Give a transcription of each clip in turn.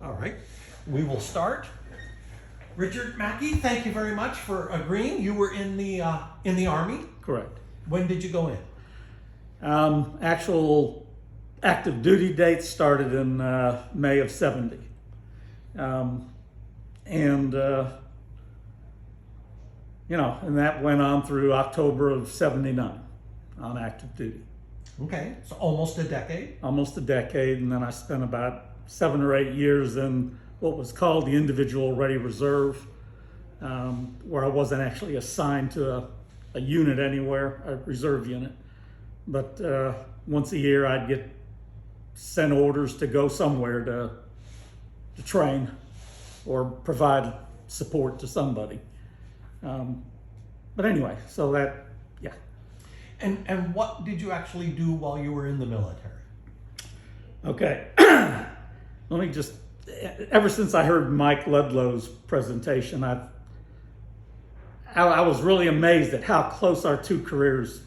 All right, we will start. Richard Macchi, thank you very much for agreeing. You were in the Army. Correct. When did you go in? Actual active duty date started in May of '70. And that went on through October of '79 on active duty. Okay, so almost a decade. Almost a decade, and then I spent about 7 or 8 years in what was called the Individual Ready Reserve, where I wasn't actually assigned to a unit anywhere, a reserve unit. But once a year I'd get sent orders to go somewhere to train or provide support to somebody. But anyway, so that, yeah. And what did you actually do while you were in the military? Okay, let me just, ever since I heard Mike Ludlow's presentation, I was really amazed at how close our two careers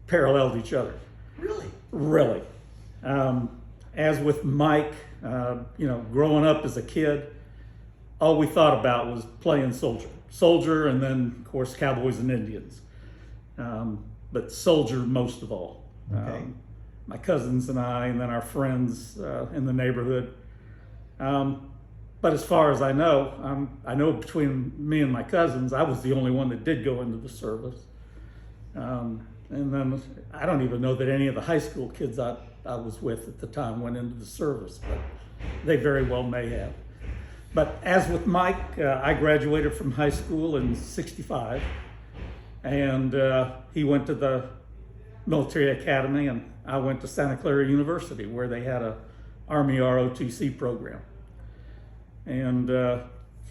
paralleled each other. Really? Really. As with Mike, growing up as a kid, all we thought about was playing soldier, and then of course cowboys and Indians, but soldier most of all. Okay. My cousins and I, and then our friends in the neighborhood. But as far as I know between me and my cousins, I was the only one that did go into the service. And then I don't even know that any of the high school kids I was with at the time went into the service, but they very well may have. But as with Mike, I graduated from high school in '65, and he went to the military academy, and I went to Santa Clara University, where they had a Army ROTC program. And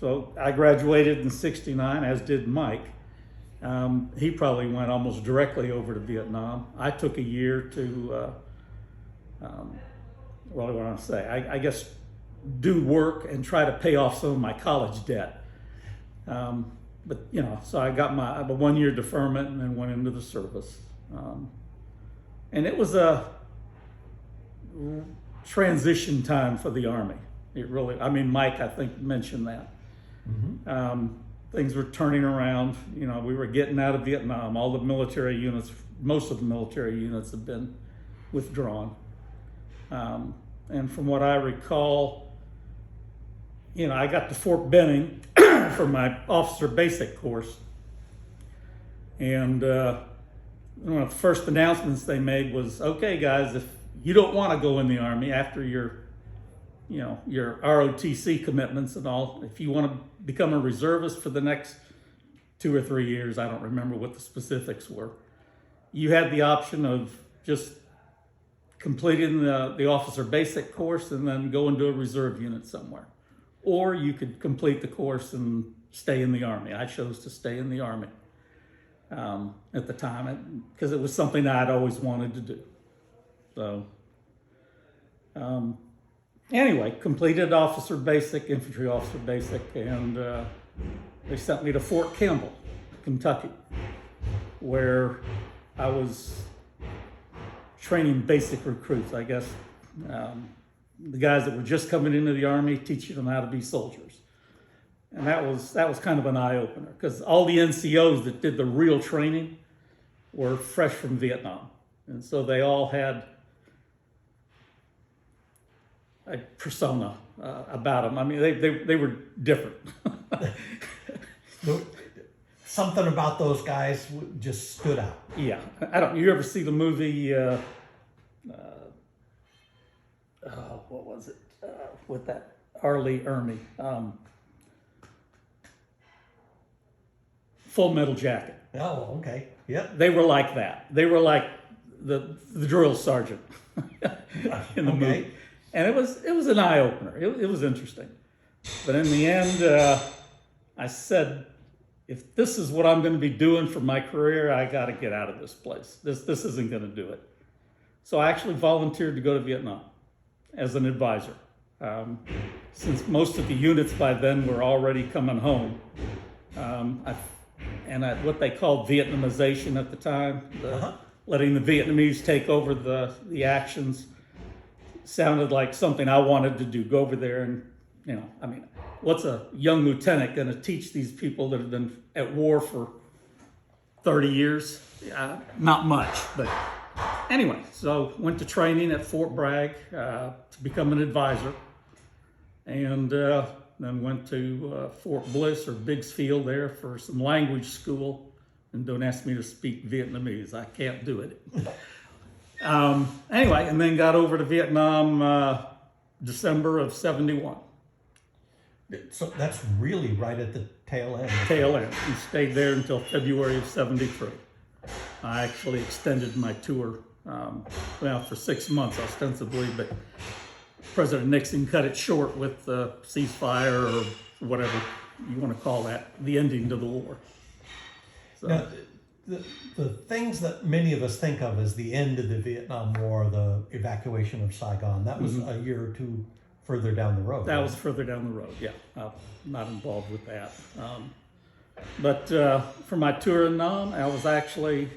so I graduated in '69, as did Mike. He probably went almost directly over to Vietnam. I took a year to, what do I want to say? I guess do work and try to pay off some of my college debt. But so I got my 1 year deferment and then went into the service. And it was a transition time for the Army. It really, Mike, I think, mentioned that. Mm-hmm. Things were turning around. We were getting out of Vietnam. All the military units, most of the military units have been withdrawn. And from what I recall, I got to Fort Benning for my officer basic course. And one of the first announcements they made was, okay, guys, if you don't want to go in the Army after your ROTC commitments and all, if you want to become a reservist for the next 2 or 3 years, I don't remember what the specifics were, you had the option of just completing the officer basic course and then go into a reserve unit somewhere. Or you could complete the course and stay in the Army. I chose to stay in the Army at the time because it was something I'd always wanted to do. So anyway, completed officer basic, infantry officer basic, and they sent me to Fort Campbell, Kentucky, where I was training basic recruits, I guess. The guys that were just coming into the Army, teaching them how to be soldiers. And that was kind of an eye-opener, because all the NCOs that did the real training were fresh from Vietnam. And so they all had a persona about them. They were different. Something about those guys just stood out. Yeah. You ever see the movie, what was it, with that R. Lee Ermey? Full Metal Jacket. Oh, okay. Yep. They were like that. They were like the drill sergeant in the movie. And it was an eye-opener. It was interesting. But in the end, I said, if this is what I'm going to be doing for my career, I got to get out of this place. This isn't going to do it. So I actually volunteered to go to Vietnam as an advisor. Since most of the units by then were already coming home, what they called Vietnamization at the time, letting the Vietnamese take over the actions. sounded like something I wanted to do. Go over there and, I mean, what's a young lieutenant going to teach these people that have been at war for 30 years? Not much, but anyway, so went to training at Fort Bragg to become an advisor, and then went to Fort Bliss or Biggs Field there for some language school. And don't ask me to speak Vietnamese. I can't do it. Anyway, and then got over to Vietnam December of 71. So that's really right at the tail end. Tail end. We stayed there until February of 73. I actually extended my tour, for 6 months ostensibly, but President Nixon cut it short with the ceasefire or whatever you want to call that, the ending to the war. So. Now, the things that many of us think of as the end of the Vietnam War, the evacuation of Saigon, that was a year or two further down the road. That was further down the road, yeah. Not involved with that. But for my tour in Nam, I was actually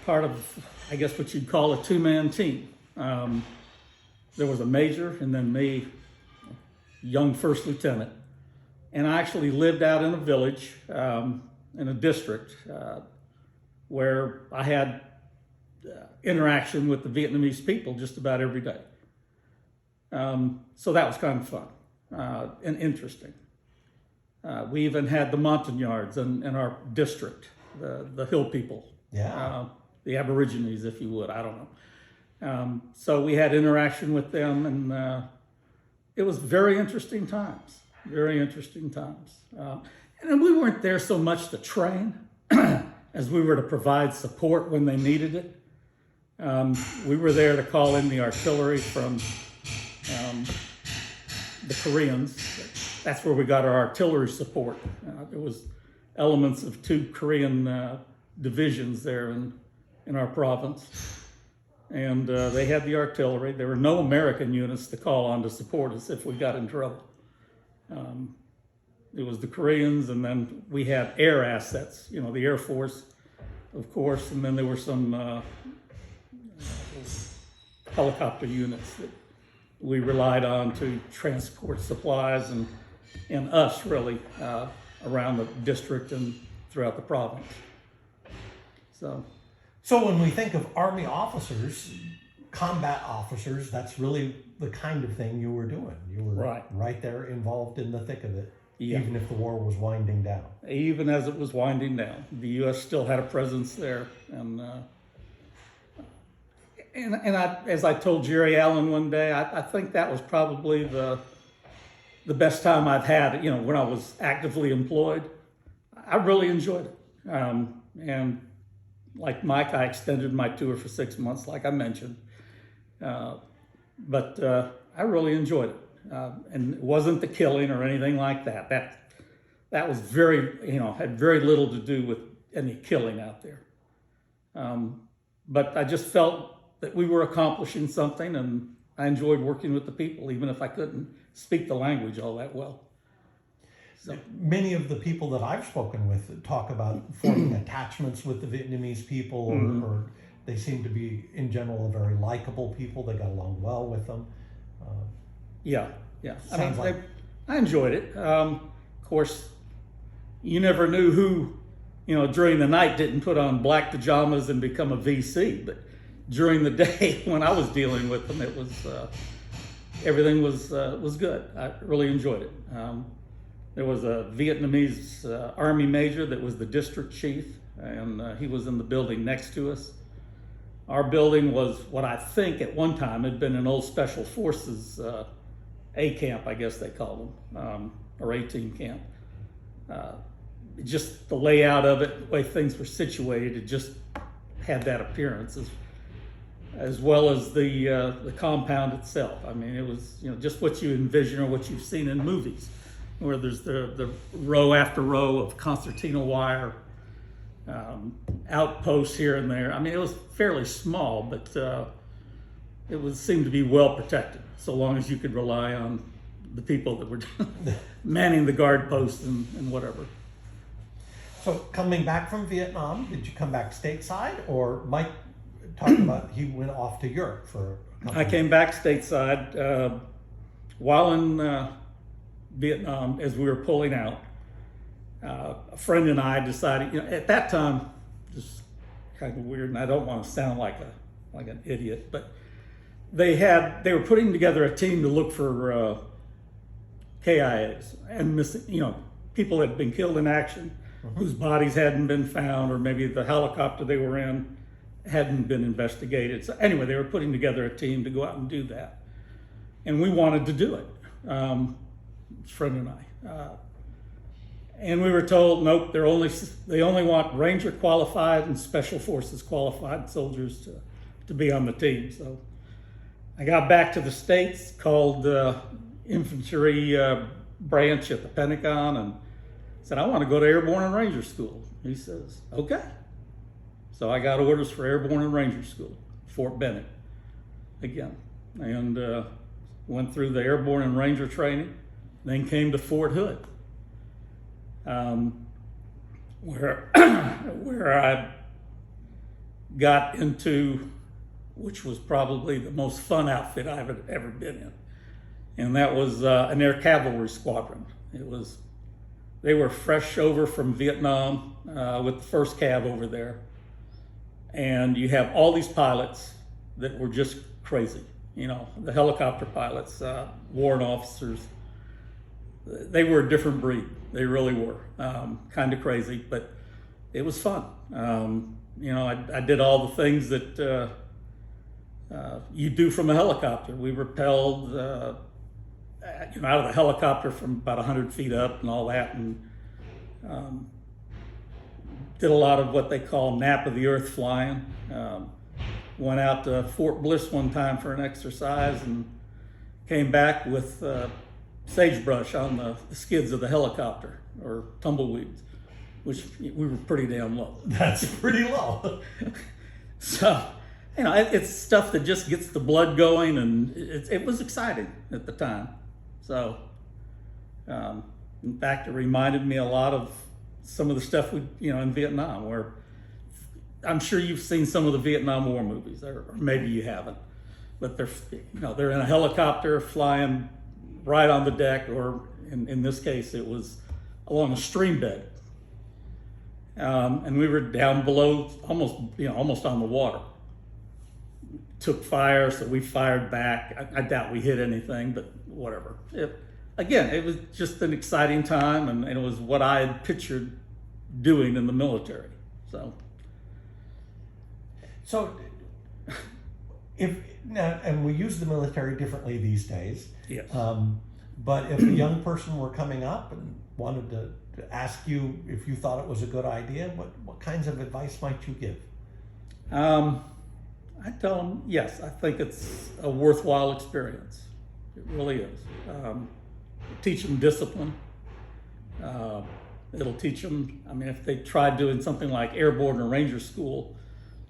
part of, I guess what you'd call a two-man team. There was a major and then me, young first lieutenant. And I actually lived out in a village, in a district where I had interaction with the Vietnamese people just about every day. So that was kind of fun and interesting. We even had the Montagnards in our district, the hill people, the Aborigines, if you would, I don't know. So we had interaction with them, and it was very interesting times, and we weren't there so much to train as we were to provide support when they needed it. We were there to call in the artillery from the Koreans. That's where we got our artillery support. There was elements of 2 Korean divisions there in our province. And they had the artillery. There were no American units to call on to support us if we got in trouble. It was the Koreans, and then we had air assets, the Air Force, of course, and then there were some helicopter units that we relied on to transport supplies and us really around the district and throughout the province. So when we think of Army officers, combat officers, that's really the kind of thing you were doing. You were right there involved in the thick of it, even if the war was winding down. Even as it was winding down, the U.S. still had a presence there. And I, as I told Jerry Allen one day, I think that was probably the best time I've had, when I was actively employed. I really enjoyed it. And like Mike, I extended my tour for 6 months, like I mentioned. But I really enjoyed it. And it wasn't the killing or anything like that. That was had very little to do with any killing out there. But I just felt that we were accomplishing something, and I enjoyed working with the people, even if I couldn't speak the language all that well. So. Many of the people that I've spoken with talk about forming attachments with the Vietnamese people, or they seem to be, in general, very likable people. They got along well with them. Yeah. I enjoyed it. Of course, you never knew who, during the night didn't put on black pajamas and become a VC, but during the day when I was dealing with them, it was everything was good. I really enjoyed it. There was a Vietnamese Army major that was the district chief, and he was in the building next to us. Our building was what I think at one time had been an old Special Forces A camp, I guess they call them, or A-team camp. Just the layout of it, the way things were situated, it just had that appearance, as well as the compound itself. I mean, it was just what you envision or what you've seen in movies, where there's the row after row of concertina wire, outposts here and there. I mean, it was fairly small, but it seemed to be well protected, so long as you could rely on the people that were manning the guard posts and whatever. So coming back from Vietnam, did you come back stateside, or Mike talked about he went off to Europe for a couple I came back stateside while in Vietnam as we were pulling out. A friend and I decided, at that time, just kind of weird, and I don't want to sound like an idiot, but they were putting together a team to look for KIAs and missing, people that had been killed in action, whose bodies hadn't been found, or maybe the helicopter they were in hadn't been investigated. So anyway, they were putting together a team to go out and do that, and we wanted to do it. Friend and I. And we were told, nope, they only want Ranger qualified and Special Forces qualified soldiers to be on the team. So I got back to the States, called the infantry branch at the Pentagon, and said, I want to go to Airborne and Ranger School. He says, okay. So I got orders for Airborne and Ranger School, Fort Benning again, and went through the Airborne and Ranger training, then came to Fort Hood. Where I got into, which was probably the most fun outfit I've ever been in, and that was an Air Cavalry Squadron. They were fresh over from Vietnam with the first Cav over there, and you have all these pilots that were just crazy. The helicopter pilots, warrant officers. They were a different breed. They really were kind of crazy, but it was fun. I did all the things that you do from a helicopter. We rappelled out of the helicopter from about 100 feet up and all that, and did a lot of what they call nap of the earth flying. Went out to Fort Bliss one time for an exercise and came back with sagebrush on the skids of the helicopter, or tumbleweeds, which we were pretty damn low. That's pretty low. So, it's stuff that just gets the blood going, and it was exciting at the time. So, in fact, it reminded me a lot of some of the stuff in Vietnam, where I'm sure you've seen some of the Vietnam War movies, or maybe you haven't, but they're in a helicopter flying right on the deck, or in this case, it was along a stream bed. And we were down below, almost on the water. Took fire, so we fired back. I doubt we hit anything, but whatever. It was just an exciting time, and it was what I had pictured doing in the military. So, and we use the military differently these days. Yes. But if a young person were coming up and wanted to ask you if you thought it was a good idea, what kinds of advice might you give? I tell them, yes, I think it's a worthwhile experience. It really is. Teach them discipline. It'll teach them, if they try doing something like Airborne or Ranger School,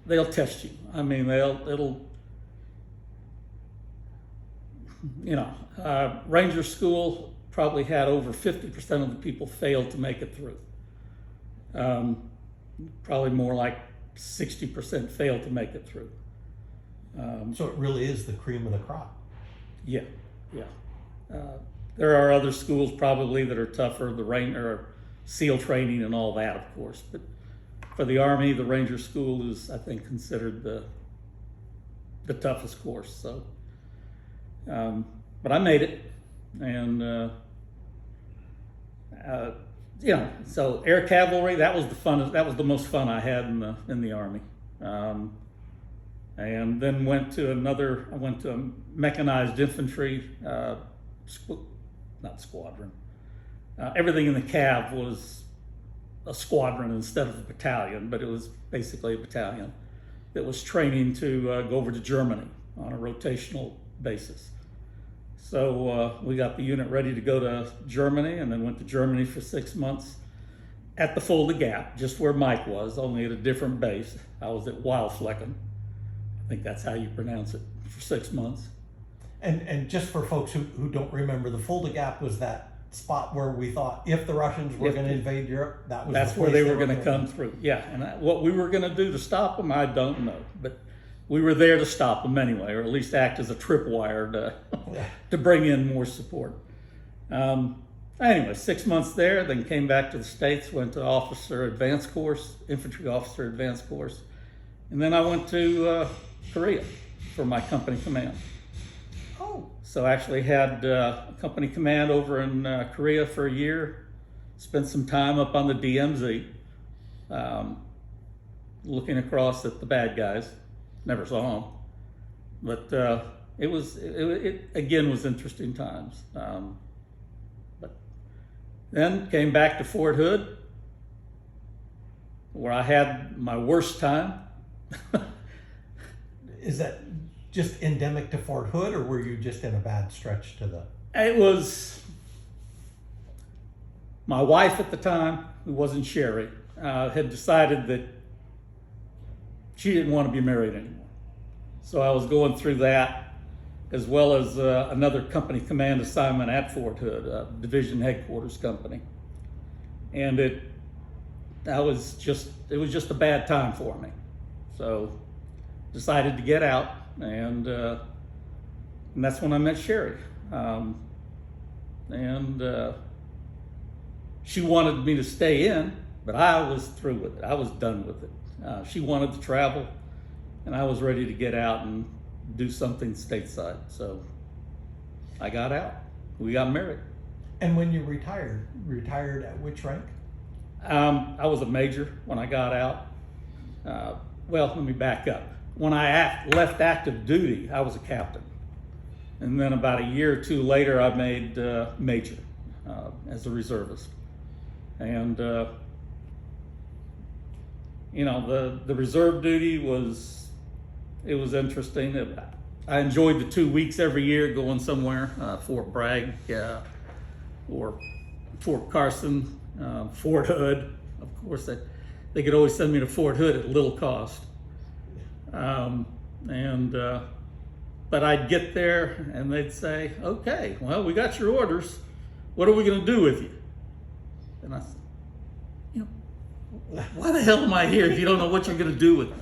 they'll test you. Ranger School probably had over 50% of the people fail to make it through. Probably more like 60% fail to make it through. So it really is the cream of the crop. Yeah. There are other schools probably that are tougher, the Ranger, SEAL training and all that, of course. But for the Army, the Ranger School is, I think, considered the toughest course. So, but I made it, and so Air Cavalry, that was the fun. That was the most fun I had in the Army. And then I went to a Mechanized Infantry, not squadron. Everything in the Cav was a squadron instead of a battalion, but it was basically a battalion that was training to go over to Germany on a rotational basis. So we got the unit ready to go to Germany, and then went to Germany for 6 months at the Fulda Gap, just where Mike was, only at a different base. I was at Wildflecken. I think that's how you pronounce it, for 6 months. And just for folks who don't remember, the Fulda Gap was that spot where we thought if the Russians were going to invade Europe, that's where they were going to come through. Yeah, and what we were going to do to stop them, I don't know. But we were there to stop them anyway, or at least act as a tripwire to bring in more support. Anyway, 6 months there, then came back to the States, went to officer advanced course, infantry officer advanced course. And then I went to Korea for my company command. Oh. So I actually had company command over in Korea for a year, spent some time up on the DMZ, looking across at the bad guys. Never saw them. But it again was interesting times. But then came back to Fort Hood, where I had my worst time. Is that just endemic to Fort Hood, or were you just in a bad stretch to the... It was my wife at the time, who wasn't Sherry, had decided that she didn't want to be married anymore. So I was going through that, as well as another company command assignment at Fort Hood, division headquarters company. And it was just a bad time for me. So decided to get out, and that's when I met Sherry. She wanted me to stay in, but I was through with it. I was done with it. She wanted to travel, and I was ready to get out and do something stateside. So I got out. We got married. And when you retired at which rank? I was a major when I got out. Well, let me back up. When I left active duty, I was a captain. And then about a year or two later, I made major as a reservist. And, the reserve duty was interesting. I enjoyed the 2 weeks every year going somewhere, Fort Bragg or Fort Carson, Fort Hood. Of course, they could always send me to Fort Hood at little cost. But I'd get there and they'd say, okay, well, we got your orders. What are we going to do with you? And I said, why the hell am I here if you don't know what you're going to do with me?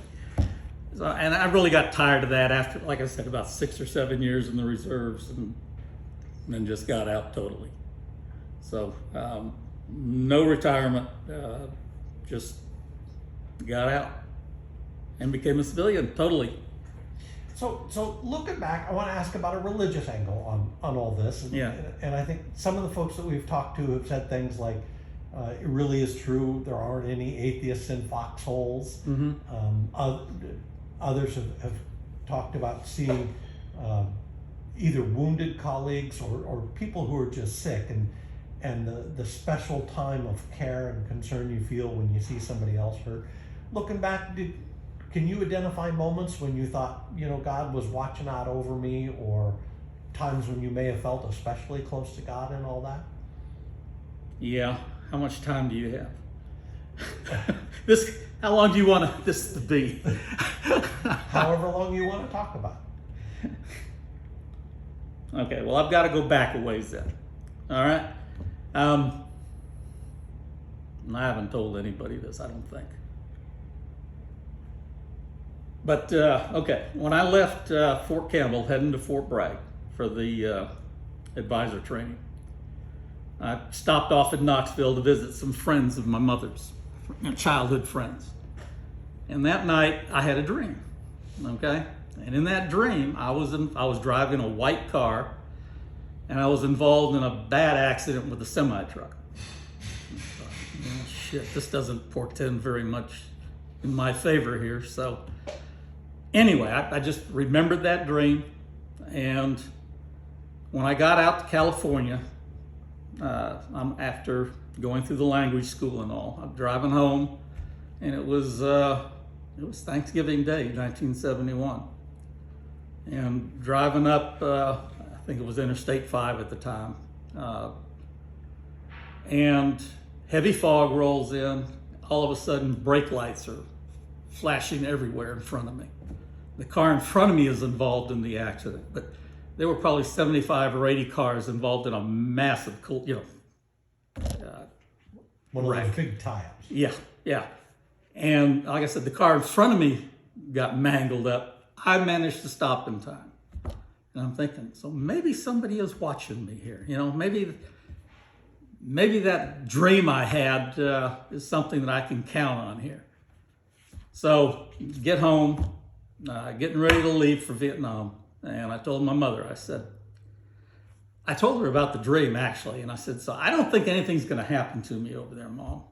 So, and I really got tired of that after, like I said, about 6 or 7 years in the reserves, and then just got out totally. So no retirement, just got out and became a civilian totally. So looking back, I want to ask about a religious angle on all this. And I think some of the folks that we've talked to have said things like, it really is true, there aren't any atheists in foxholes. Mm-hmm. Others have talked about seeing either wounded colleagues or people who are just sick, and the special time of care and concern you feel when you see somebody else hurt. Looking back, can you identify moments when you thought, God was watching out over me, or times when you may have felt especially close to God and all that? Yeah. How much time do you have? How long do you want this to be? However long you want to talk about. Okay, well, I've got to go back a ways then. All right. I haven't told anybody this, I don't think. But, okay, when I left Fort Campbell, heading to Fort Bragg for the advisor training, I stopped off at Knoxville to visit some friends of my mother's, childhood friends. And that night, I had a dream, okay? And in that dream, I was driving a white car, and I was involved in a bad accident with a semi-truck. Shit, this doesn't portend very much in my favor here. So anyway, I just remembered that dream. And when I got out to California, I'm after going through the language school and all, I'm driving home, and it was Thanksgiving Day, 1971. And driving up, I think it was Interstate 5 at the time, and heavy fog rolls in. All of a sudden, brake lights are flashing everywhere in front of me. The car in front of me is involved in the accident, but there were probably 75 or 80 cars involved in a massive, one of those big tie-ups. Yeah. And like I said, the car in front of me got mangled up. I managed to stop in time. And I'm thinking, so maybe somebody is watching me here. You know, maybe that dream I had is something that I can count on here. So get home, getting ready to leave for Vietnam. And I told my mother, I told her about the dream actually. And I said, so I don't think anything's going to happen to me over there, Mom.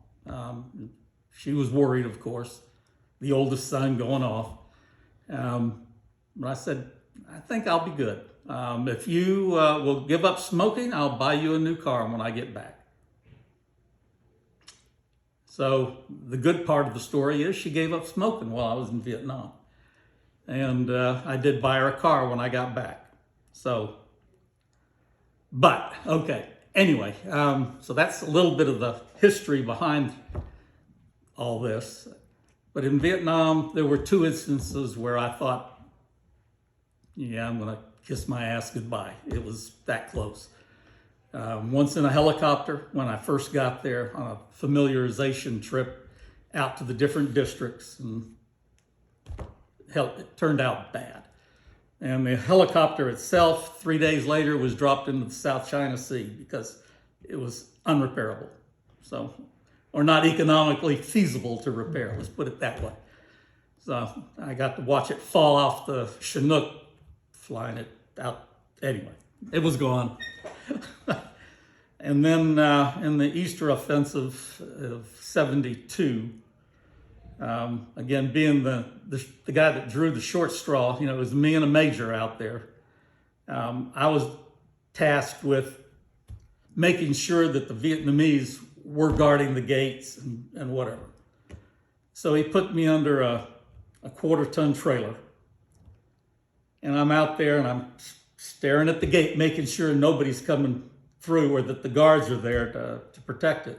She was worried, of course, the oldest son going off. But I said, I think I'll be good. If you will give up smoking, I'll buy you a new car when I get back. So the good part of the story is she gave up smoking while I was in Vietnam. And I did buy her a car when I got back. But, okay. Anyway, so that's a little bit of the history behind all this. But in Vietnam, there were 2 instances where I thought, yeah, I'm going to kiss my ass goodbye. It was that close. Once in a helicopter when I first got there on a familiarization trip out to the different districts, and hell, it turned out bad. And the helicopter itself, 3 days later, was dropped into the South China Sea because it was unrepairable. So, or not economically feasible to repair, let's put it that way. So I got to watch it fall off the Chinook, flying it out. Anyway, it was gone. And then in the Easter offensive of 72, again, being the guy that drew the short straw, you know, it was me and a major out there. I was tasked with making sure that the Vietnamese were guarding the gates and whatever. So he put me under a 1/4-ton trailer. And I'm out there and I'm staring at the gate, making sure nobody's coming through or that the guards are there to protect it.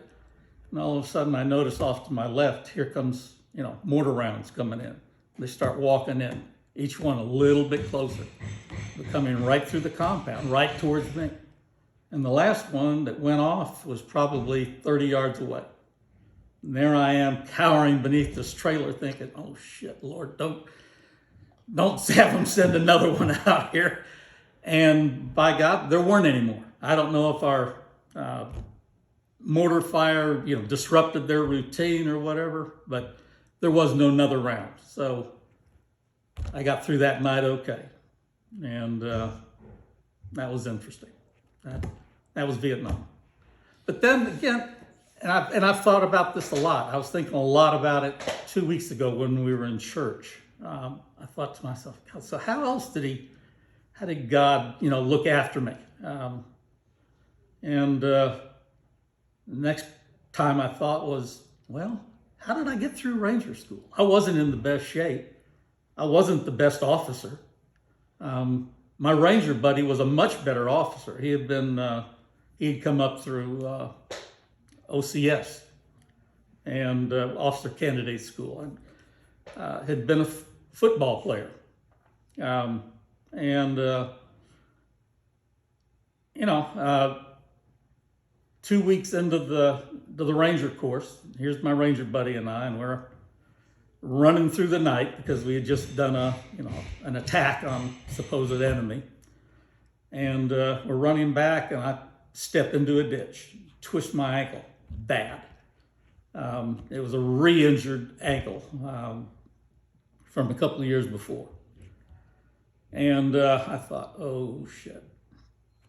And all of a sudden I notice off to my left, here comes, you know, mortar rounds coming in. They start walking in, each one a little bit closer. They're coming right through the compound, right towards me. And the last one that went off was probably 30 yards away. And there I am cowering beneath this trailer thinking, oh shit, Lord, don't have them send another one out here. And by God, there weren't any more. I don't know if our mortar fire, you know, disrupted their routine or whatever, but there was no another round. So I got through that night okay. And that was interesting. That was Vietnam. But then again, and I've thought about this a lot. I was thinking a lot about it 2 weeks ago when we were in church. I thought to myself, God, so how did God, you know, look after me? The next time I thought was, well, how did I get through Ranger School? I wasn't in the best shape. I wasn't the best officer. My Ranger buddy was a much better officer. He'd come up through OCS and Officer Candidate School, and had been a football player. You know, 2 weeks into the Ranger course, here's my Ranger buddy and I, and we're running through the night because we had just done an attack on supposed enemy. And we're running back, and I step into a ditch, twist my ankle bad. It was a re-injured ankle from a couple of years before. And I thought, oh shit,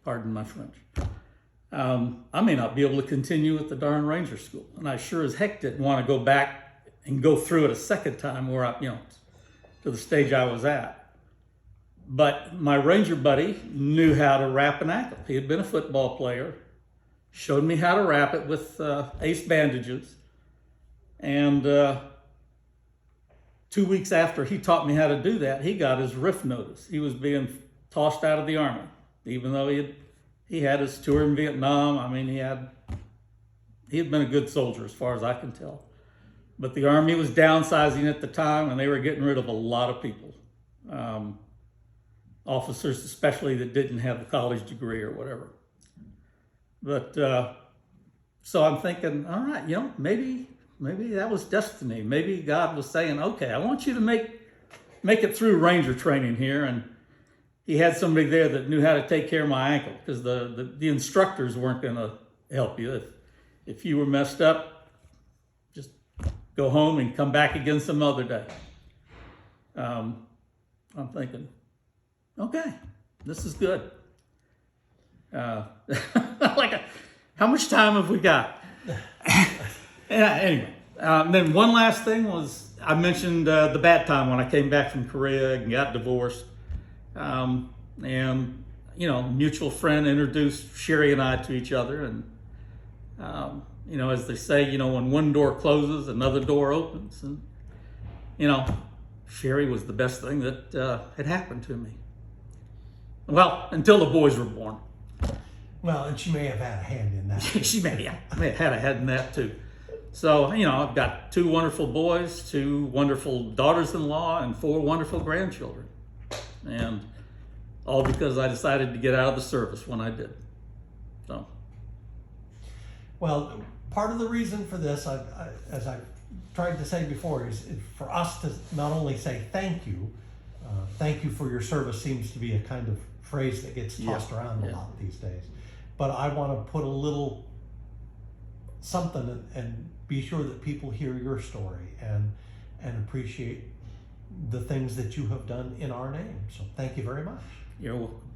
pardon my French. I may not be able to continue at the darn Ranger School. And I sure as heck didn't want to go back and go through it a second time where I, to the stage I was at. But my Ranger buddy knew how to wrap an ankle. He had been a football player, showed me how to wrap it with ace bandages. And 2 weeks after he taught me how to do that, he got his RIF notice. He was being tossed out of the Army, even though he had his tour in Vietnam. I mean, he had been a good soldier as far as I can tell. But the Army was downsizing at the time, and they were getting rid of a lot of people. Officers especially that didn't have the college degree or whatever. But so I'm thinking, all right, maybe that was destiny. Maybe God was saying, okay, I want you to make make it through Ranger training here, and he had somebody there that knew how to take care of my ankle, because the instructors weren't going to help you. If you were messed up, just go home and come back again some other day. I'm thinking, okay, this is good. Like, how much time have we got? Anyway, then one last thing was, I mentioned the bad time when I came back from Korea and got divorced. And, mutual friend introduced Sherry and I to each other. And, as they say, when one door closes, another door opens. And, Sherry was the best thing that had happened to me. Well, until the boys were born. Well, and she may have had a hand in that. She may have had a hand in that too. So, I've got 2 wonderful boys, 2 wonderful daughters-in-law, and 4 wonderful grandchildren. And all because I decided to get out of the service when I did. So. Well, part of the reason for this, as I tried to say before, is for us to not only say thank you for your service seems to be a kind of phrase that gets tossed around a lot these days. But I want to put a little something and be sure that people hear your story and appreciate the things that you have done in our name. So thank you very much. You're welcome.